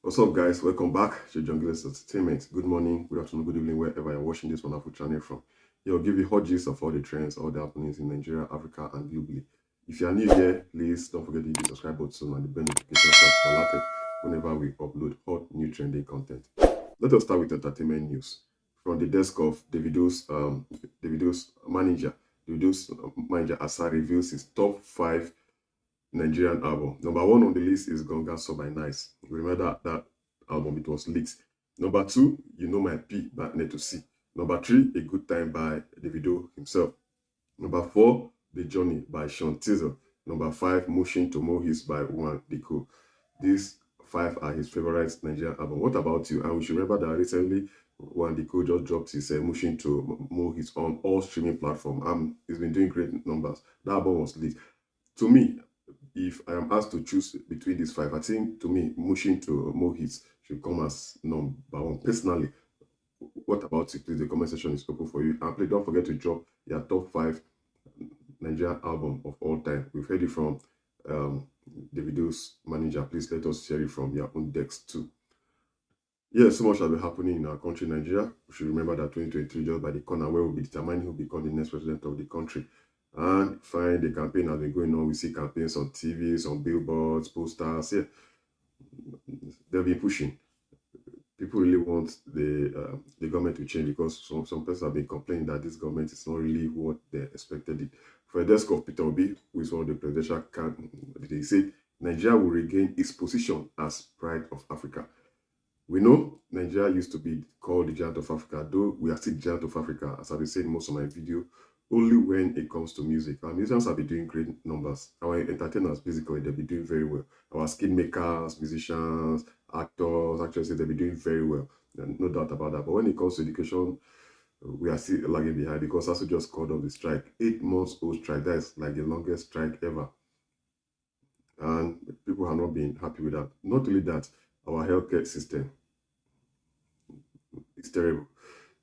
What's up, guys? Welcome back to Junglist Entertainment. Good morning, good afternoon, good evening, wherever you're watching this wonderful channel from. Here, I'll give you hot gist of all the trends, all the happenings in Nigeria, Africa, and globally. If you are new here, please don't forget to hit the subscribe button and the bell notification so as alerted whenever we upload hot, new trending content. Let us start with entertainment news. From the desk of Davido's manager, Asa reveals his top 5 Nigerian album. Number 1 on the list is Gonga So by Nice. Remember that album, it was leaked. Number 2, You Know My P by Neto C. Number 3, A Good Time by Davido himself. Number 4, The Journey by Sean Tizzle. Number 5, Motion to Mohis by Juan Diko. These 5 are his favorite Nigerian album. What about you? And we should remember that recently Juan Diko just dropped his Motion to Mohis on all streaming platforms. He's been doing great numbers. That album was leaked. To me, if I am asked to choose between these 5, I think to me, Motion to Mohits should come as number 1. Personally, what about you? Please, the comment section is open for you. And please don't forget to drop your top 5 Nigerian album of all time. We've heard it from Davido's manager. Please let us share it from your own decks too. Yes, so much has been happening in our country, Nigeria. We should remember that 2023 just by the corner where we'll be determining who will become the next president of the country. And fine, the campaign has been going on. We see campaigns on TVs, on billboards, posters. Yeah, they've been pushing. People really want the government to change because some persons have been complaining that this government is not really what they expected it. For a desk of Peter Obi, who is one of the presidential candidates, they say Nigeria will regain its position as pride of Africa. We know Nigeria used to be called the giant of Africa, though we are still giant of Africa, as I've been saying in most of my video, only when it comes to music. Our musicians have been doing great numbers. Our entertainers, basically, they'll be doing very well. Our skin makers, musicians, actors, actresses, they'll be doing very well. No doubt about that. But when it comes to education, we are still lagging behind because ASU just called off the strike. 8 months old strike. That is like the longest strike ever. And people have not been happy with that. Not only that, our healthcare system, it's terrible.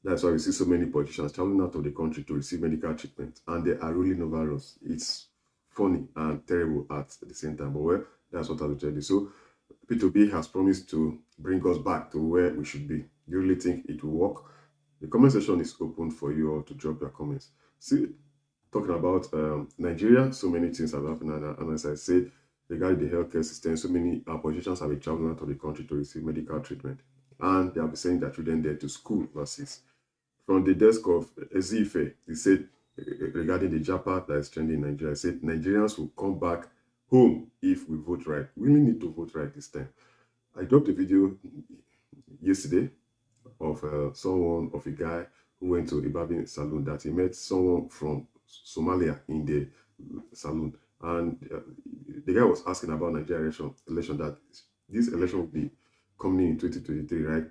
That's why we see so many politicians traveling out of the country to receive medical treatment, and they are ruling over us. It's funny and terrible at the same time, but well, that's what I'll tell you. So, P2B has promised to bring us back to where we should be. Do you really think it will work? The comment section is open for you all to drop your comments. See, talking about Nigeria, so many things have happened, and as I said, regarding the healthcare system, so many politicians have been traveling out of the country to receive medical treatment, and they have been sending their children there to school versus from the desk of Ezife, he said regarding the Japa that is trending in Nigeria, he said Nigerians will come back home if we vote right. We really need to vote right this time. I dropped a video yesterday of a guy who went to a barbing salon that he met someone from Somalia in the salon, and the guy was asking about Nigeria election that this election will be coming in 2023, right?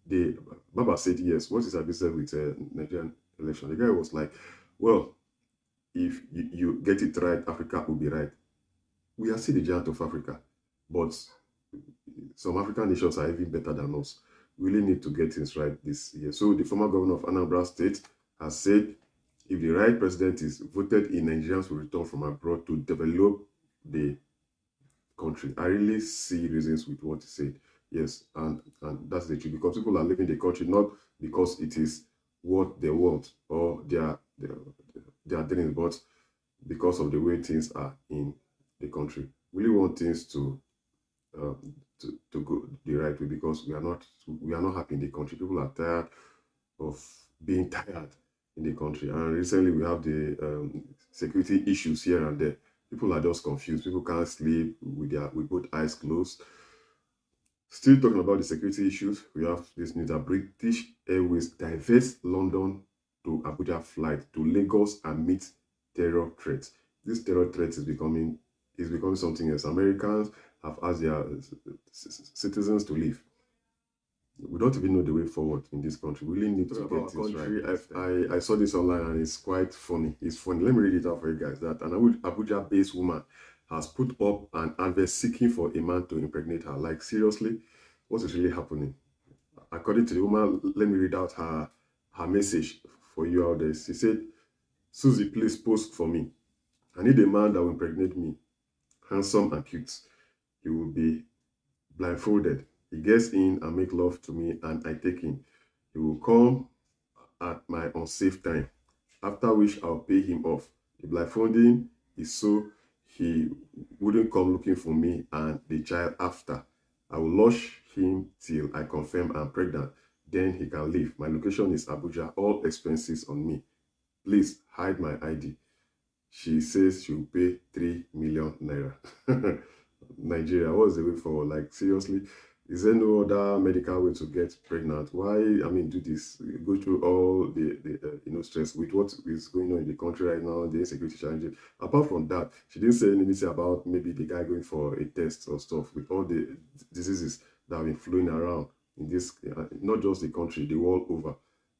The Baba said yes. What is our business with Nigerian election? The guy was like, well, if you get it right, Africa will be right. We are still the giant of Africa, but some African nations are even better than us. We really need to get things right this year. So the former governor of Anambra State has said if the right president is voted in, Nigerians will return from abroad to develop the country. I really see reasons with what he said. Yes, and that's the truth, because people are leaving the country not because it is what they want or their dreams, but because of the way things are in the country. We really want things to go the right way, because we are not happy in the country. People are tired of being tired in the country, and recently we have the security issues here and there. People are just confused. People can't sleep with both eyes closed. Still talking about the security issues, we have this news that British Airways diverts London to Abuja flight to Lagos amid terror threats. This terror threat is becoming something else. Americans have asked their citizens to leave. We don't even know the way forward in this country. We really need to get this right. I saw this online and it's quite funny. It's funny. Let me read it out for you guys. That an Abuja-based woman has put up an advert seeking for a man to impregnate her. Like, seriously, what is really happening? According to the woman, let me read out her message for you out there. She said, Susie, please post for me. I need a man that will impregnate me. Handsome and cute. He will be blindfolded. He gets in and make love to me, and I take him. He will come at my unsafe time, after which I'll pay him off. The blindfolding is so he wouldn't come looking for me and the child after. I will lush him till I confirm I'm pregnant. Then he can leave. My location is Abuja. All expenses on me. Please hide my ID. She says she'll pay 3 million naira. Nigeria, what's the way forward? Like, seriously, is there no other medical way to get pregnant? Why, do this, go through all the stress with what is going on in the country right now, the insecurity challenges. Apart from that, she didn't say anything about maybe the guy going for a test or stuff with all the diseases that have been flowing around in this, not just the country, the world over.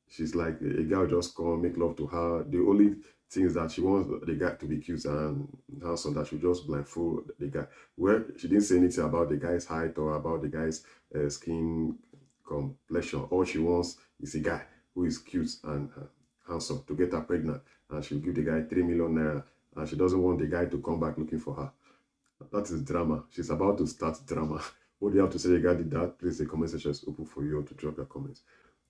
She's like, a guy just come, make love to her. The only things that she wants the guy to be cute and handsome, that she just blindfold the guy. Well, she didn't say anything about the guy's height or about the guy's skin complexion. All she wants is a guy who is cute and handsome to get her pregnant, and she'll give the guy 3 million naira, and she doesn't want the guy to come back looking for her. That is drama. She's about to start drama. What do you have to say regarding that? Please, the comment section is open for you to drop your comments.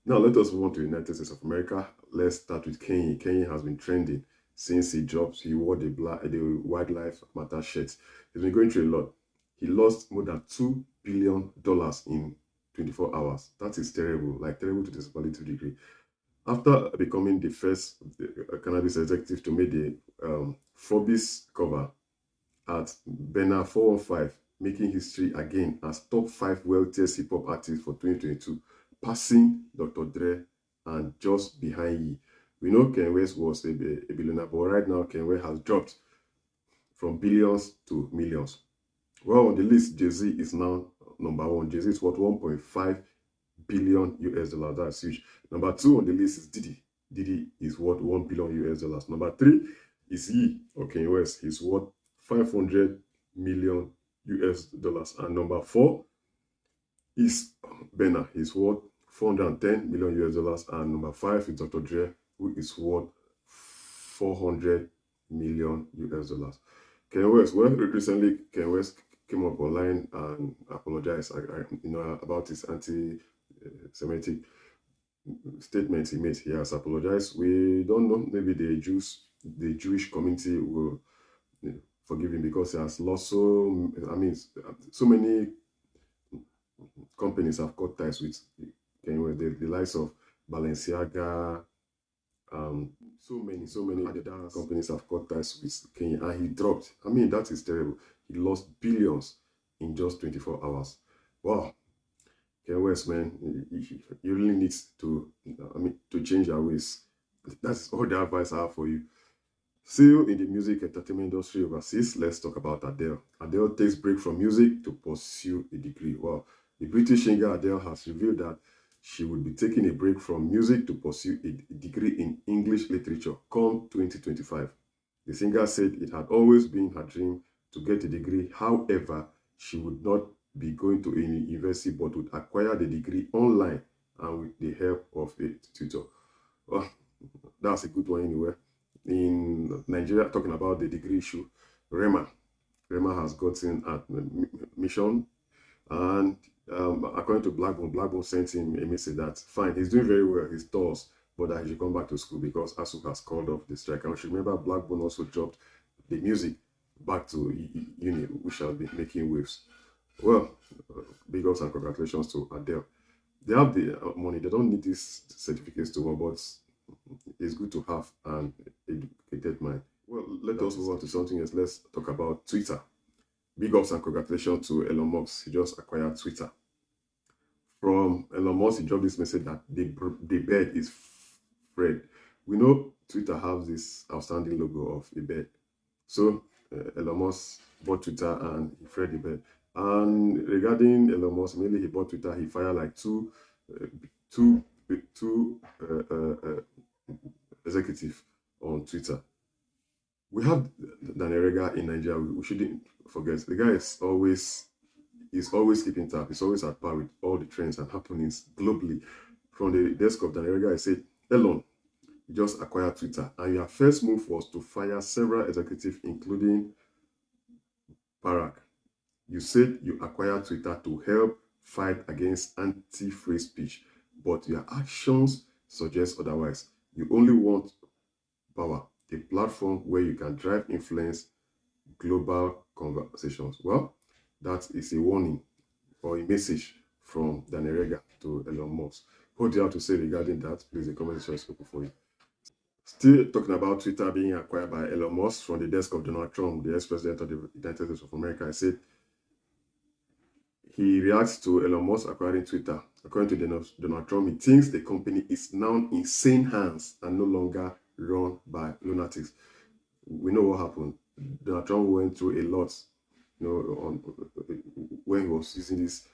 Now, let us move on to the United States of America. Let's start with Kanye. Kanye has been trending since he wore the Wildlife Matter shirt. He's been going through a lot. He lost more than $2 billion in 24 hours. That is terrible, like terrible to the superlative degree. After becoming the first cannabis executive to make the Forbes cover at Bena 415, making history again as top 5 wealthiest hip-hop artists for 2022, passing Dr. Dre and just behind Ye. We know Kanye West was a billionaire, but right now Kanye West has dropped from billions to millions. Well, on the list, Jay-Z is now number 1. Jay-Z is worth 1.5 billion US dollars. That's huge. Number 2 on the list is Diddy. Diddy is worth 1 billion US dollars. Number 3 is Ye, or Kanye West. He's worth 500 million US dollars. And number 4 is Benna. He's worth 410 million US dollars. And number 5 is Dr. Dre, who is worth 400 million US dollars. Kanye West, well, recently Kanye West came up online and apologized about his anti-Semitic statements he made. He has apologized. We don't know, maybe the Jewish community will forgive him because he has lost so many companies have cut ties with Kanye West. The likes of Balenciaga, so many other companies have cut ties with Kanye, and he dropped. That is terrible. He lost billions in just 24 hours. Wow. Kanye West, man, you really need to change your ways. That's all the advice I have for you. Still in the music entertainment industry overseas, let's talk about Adele. Adele takes break from music to pursue a degree. Wow. The British singer Adele has revealed that she would be taking a break from music to pursue a degree in English literature come 2025. The singer said it had always been her dream to get a degree. However, she would not be going to any university but would acquire the degree online and with the help of a tutor. Well, that's a good one anyway. In Nigeria, talking about the degree issue, Rema has gotten admission, and according to Blackbone sent him a message that fine, he's doing very well, he's tours, but that he should come back to school because ASU has called off the strike. And we should remember Blackbone also dropped the music back to uni, which shall be making waves. Well, big ups and congratulations to Adele. They have the money, they don't need these certificates to work, but it's good to have an educated mind. Well, let us move on to something else. Let's talk about Twitter. Big ups and congratulations to Elon Musk. He just acquired Twitter. From Elon Musk, he dropped this message that the bird is Fred. We know Twitter has this outstanding logo of a bird. So Elon Musk bought Twitter and he freed the bird. And regarding Elon Musk, mainly he bought Twitter, he fired like two executives on Twitter. We have Danny in Nigeria. We shouldn't forget. The guy is always keeping tab. He's always at par with all the trends and happenings globally. From the desk of Danny, I said, Elon, you just acquired Twitter, and your first move was to fire several executives, including Parag. You said you acquired Twitter to help fight against anti-free speech, but your actions suggest otherwise. You only want power, a platform where you can drive influence global conversations. Well, that is a warning or a message from Daniel Rega to Elon Musk. What do you have to say regarding that? Please, the comment section is open for you. Still talking about Twitter being acquired by Elon Musk from the desk of Donald Trump, the ex-president of the United States of America. I said he reacts to Elon Musk acquiring Twitter. According to Donald Trump, he thinks the company is now in sane hands and no longer run by lunatics. We know what happened. Donald Trump went through a lot, when he was using this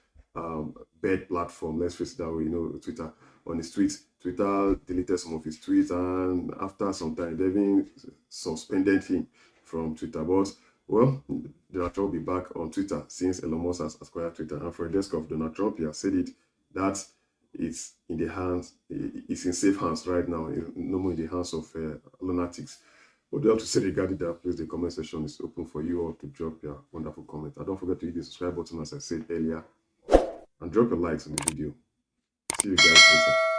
bed platform. Let's face it that way. Twitter on his tweets. Twitter deleted some of his tweets, and after some time, they even suspended him from Twitter. But well, Donald Trump will be back on Twitter since Elon Musk has acquired Twitter. And for the desk of Donald Trump, he has said it that it's in safe hands right now, no more in the hands of lunatics. What do you have to say regarding that? Please, the comment section is open for you all to drop your wonderful comment. And don't forget to hit the subscribe button as I said earlier. And drop your likes on the video. See you guys later.